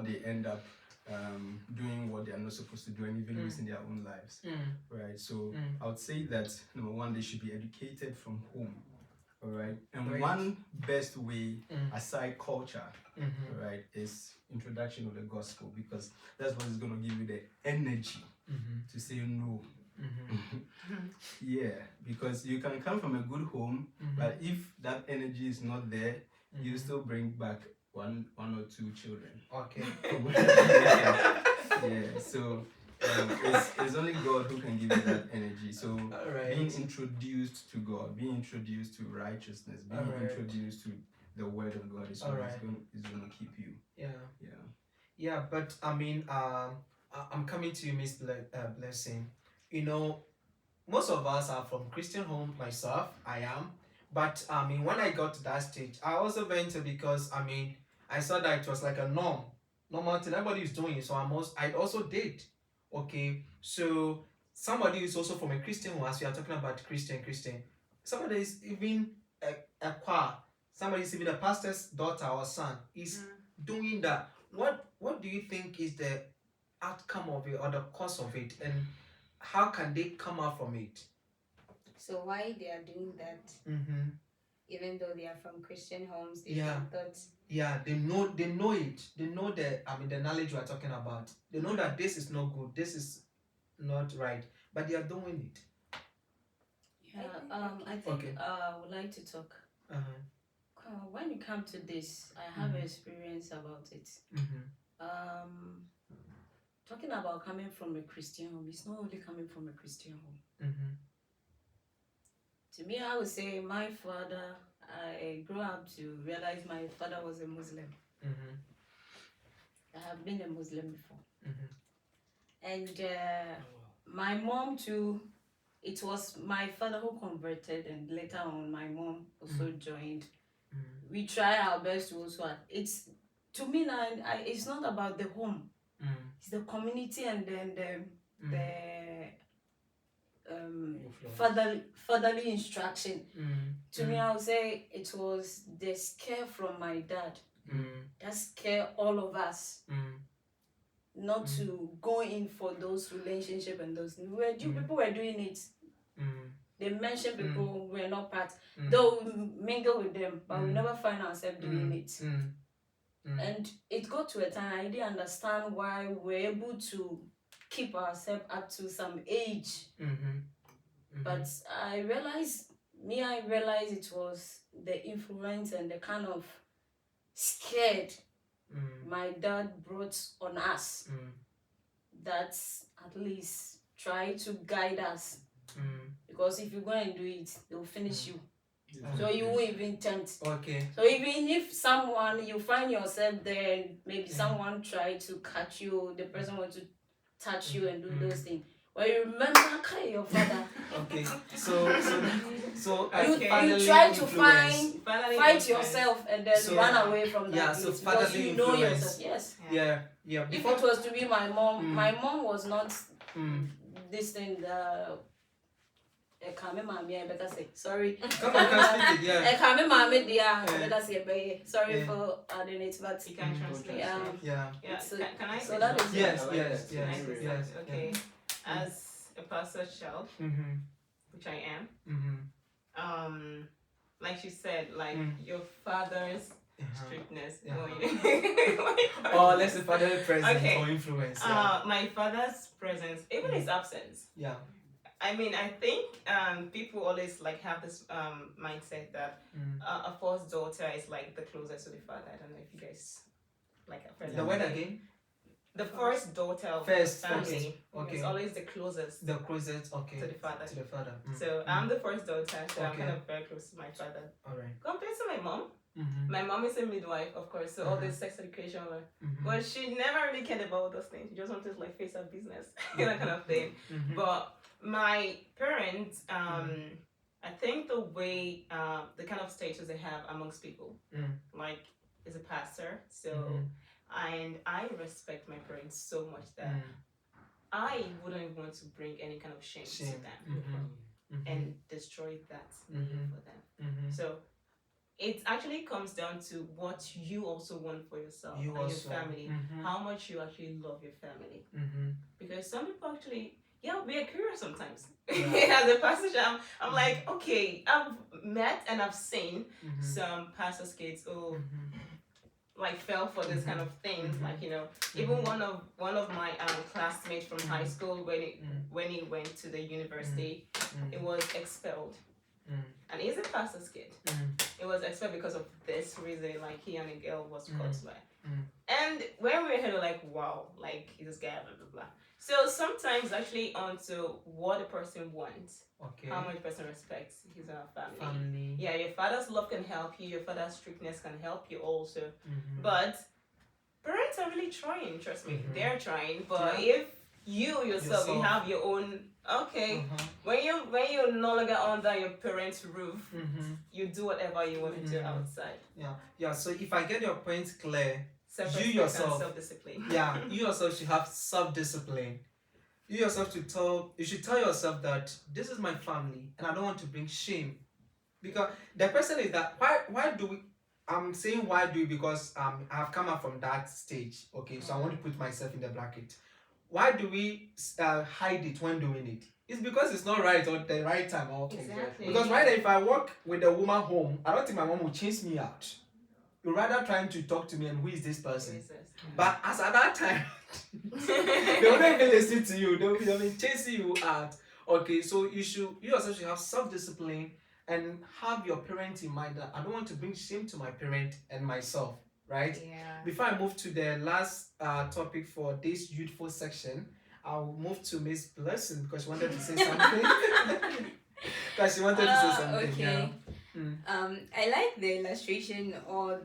they end up doing what they are not supposed to do and even losing their own lives, right? So I would say that number one, they should be educated from home, all right? And Great. one best way, aside culture, all right, is introduction of the gospel, because that's what is going to give you the energy to say no. Yeah, because you can come from a good home, but if that energy is not there, you still bring back one or two children. Okay. Yeah, so it's only God who can give you that energy. So being introduced to God, being introduced to righteousness, being introduced to the word of God is what is going to keep you. Yeah, but I mean, I'm coming to you, Miss Blessing. You know, most of us are from Christian home. Myself, I am. But I mean, when I got to that stage, I also went to, because I mean, I saw that it was like a normal thing. Everybody is doing it, so I also did. Okay, so somebody who's also from a Christian home, as we are talking about Christian, somebody is even a choir, somebody is even a pastor's daughter or son is doing that. What do you think is the outcome of it or the cause of it, and how can they come out from it? So why they are doing that, even though they are from Christian homes, they thought. Yeah, they know it. They know the knowledge we are talking about. They know that this is not good, this is not right, but they are doing it. Yeah, I think I would like to talk. When it comes to this, I have experience about it. Talking about coming from a Christian home, it's not only coming from a Christian home. To me, I would say my father, I grew up to realize my father was a Muslim. I have been a Muslim before. And my mom too, it was my father who converted, and later on my mom also joined. We try our best to also, to me now, it's not about the home. It's the community, and then the fatherly instruction. To me, I would say it was the scare from my dad that scared all of us not to go in for those relationships and those things. People were doing it. They mentioned people were not part. Though we mingle with them, but we never find ourselves doing it. And it got to a time I didn't understand why we were able to keep ourselves up to some age. But I realized it was the influence and the kind of scared my dad brought on us that at least try to guide us. Because if you go and do it, they'll finish you. So you won't even tempt. Okay. So even if someone, you find yourself there, maybe someone try to catch you, the person wants to touch you and do those things. Well, you remember your father. Okay. So you try to fight yourself and then run away from that. Yeah, so because you know yourself. Yes. Yeah. If it was to be my mom, my mom was not this thing. I better say sorry. Come on, can speak it. Yeah. Better say sorry for adding it, but you can translate. Yeah. Can I say that is yes. Okay. As a pastor's child, which I am, like she said, like your father's strictness. Or let's say father's presence or influence. My father's presence, even his absence. Yeah. I mean, I think people always like have this mindset that a first daughter is like the closest to the father. I don't know if you guys like have heard the word again. The first daughter of the family is always the closest. The closest, okay. To the father. To the father. So I'm the first daughter, so I'm kind of very close to my father. All right. Compared to my mom, my mom is a midwife, of course, so all this sex education, but she never really cared about those things. She just wanted to like face her business, that kind of thing. But my parents, I think the way, the kind of status they have amongst people, like is a pastor, so. And I respect my parents so much that I wouldn't want to bring any kind of shame. To them and destroy that for them. So it actually comes down to what you also want for yourself and your family. How much you actually love your family. Because some people actually, we are curious sometimes. As a pastor, I'm like, okay, I've met and I've seen some pastors' kids who like fell for this kind of things. Like, even one of my classmates from high school, when he went to the university, it was expelled. And he's a pastor's kid. It was expelled because of this reason, like he and a girl was caught by. And when we were here, like, wow, like this guy, blah blah blah. So sometimes actually onto what the person wants, how much person respects his family. Yeah, your father's love can help you, your father's strictness can help you also. But parents are really trying, trust me, they're trying. But if you yourself, you have your own. When you're no longer under your parents' roof, you do whatever you want to do outside. Yeah. So if I get your point clear, you yourself, self-discipline. You yourself should have self-discipline. You should tell yourself that this is my family and I don't want to bring shame. Because the question is that why do we? I'm saying why do we because I've come up from that stage. Okay, so I want to put myself in the bracket. Why do we hide it when doing it? It's because it's not right or the right time. Exactly. Because right now, if I walk with a woman home, I don't think my mom will chase me out. You're rather trying to talk to me and who is this person? But as at that time, they won't even listen to you. They'll be chasing you out. Okay, so you yourself should have self-discipline and have your parent in mind that I don't want to bring shame to my parent and myself. Right? Yeah. Before I move to the last topic for this youthful section, I'll move to Miss Blessing because she wanted to say something. Okay. I like the illustration or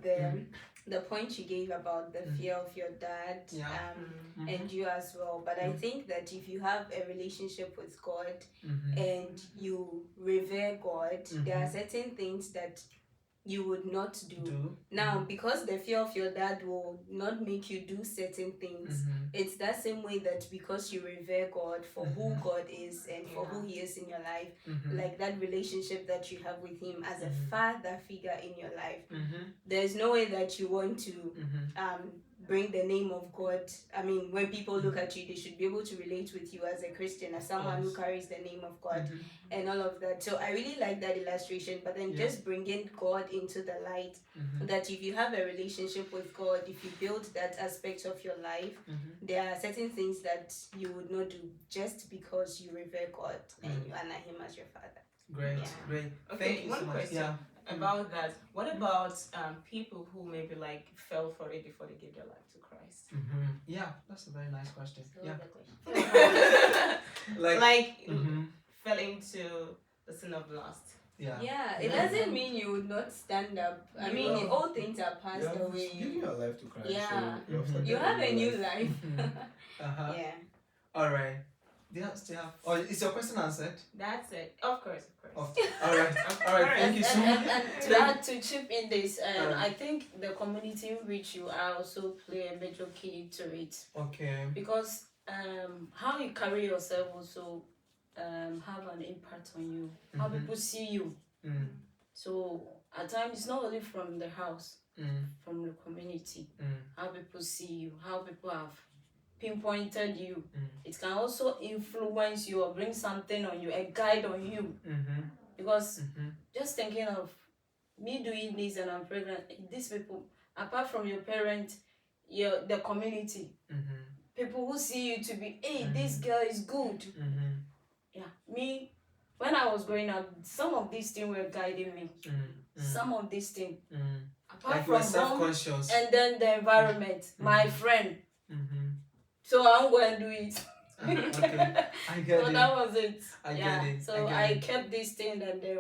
the point you gave about the fear of your dad and you as well. But I think that if you have a relationship with God and you revere God, there are certain things that you would not do. Now, because the fear of your dad will not make you do certain things, it's that same way that because you revere God for who God is and for who he is in your life, like that relationship that you have with him as a father figure in your life, there's no way that you want to bring the name of God. I mean, when people look at you, they should be able to relate with you as a Christian, as someone who carries the name of God and all of that. So I really like that illustration, but then just bringing God into the light, that if you have a relationship with God, if you build that aspect of your life, there are certain things that you would not do just because you revere God and you honor him as your father. Great. Okay, thank you one so much. question about that. What about people who maybe like fell for it before they gave their life to Christ? Yeah, that's a very nice question. Fell into the sin of lust. Yeah, it doesn't mean you would not stand up. I mean, all things are passed away. Giving your life to Christ. Yeah, so you have a new life. Yeah. All right. Oh, is your question answered? That's it. Of course. All right. Thank you so much. And to chip in this, I think the community in which you are also play a major key to it. Okay. Because how you carry yourself also have an impact on you. How people see you. So at times it's not only from the house, from the community. How people see you, how people have pinpointed you. It can also influence you or bring something on you, a guide on you. Because just thinking of me doing this and I'm pregnant, these people, apart from your parents, the community, people who see you to be, hey, this girl is good. Yeah, me, when I was growing up, some of these things were guiding me. Some of these things, apart like from self-conscious, and then the environment, my friend. So I'm going to do it. Okay, I get it. So that was it. I get it. So I kept this thing and then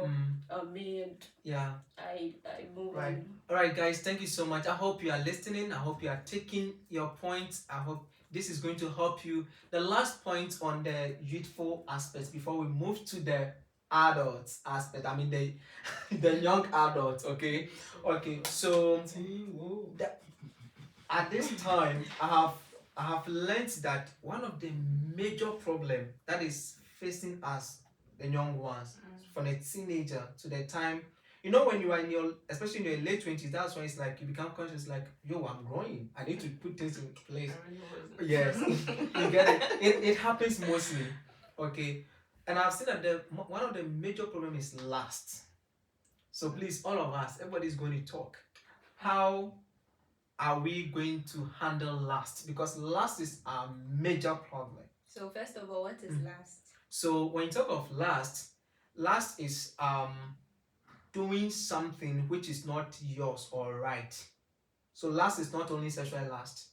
I move on. All right, guys, thank you so much. I hope you are listening. I hope you are taking your points. I hope this is going to help you. The last point on the youthful aspects before we move to the adults aspect. I mean the young adults. Okay. So at this time, I have learned that one of the major problem that is facing us, the young ones, from a teenager to the time, You know, when you are in your, especially in your late 20s, that's when it's like you become conscious, like, yo, I'm growing. I need to put things in place. Yes, you get it. It happens mostly. Okay. And I've seen that one of the major problems is lust. So please, all of us, everybody's going to talk. How are we going to handle lust? Because lust is a major problem. So first of all, what is lust? So when you talk of lust is doing something which is not yours or right. So lust is not only sexual lust.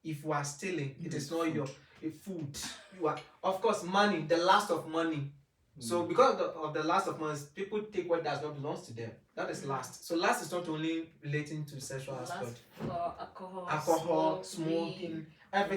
If you are stealing, it is not your food. You are, of course, money, the lust of money. So because of the lust of money, people take what does not belong to them. That is lust. So lust is not only relating to sexual aspect. For alcohol, Smoking, everything.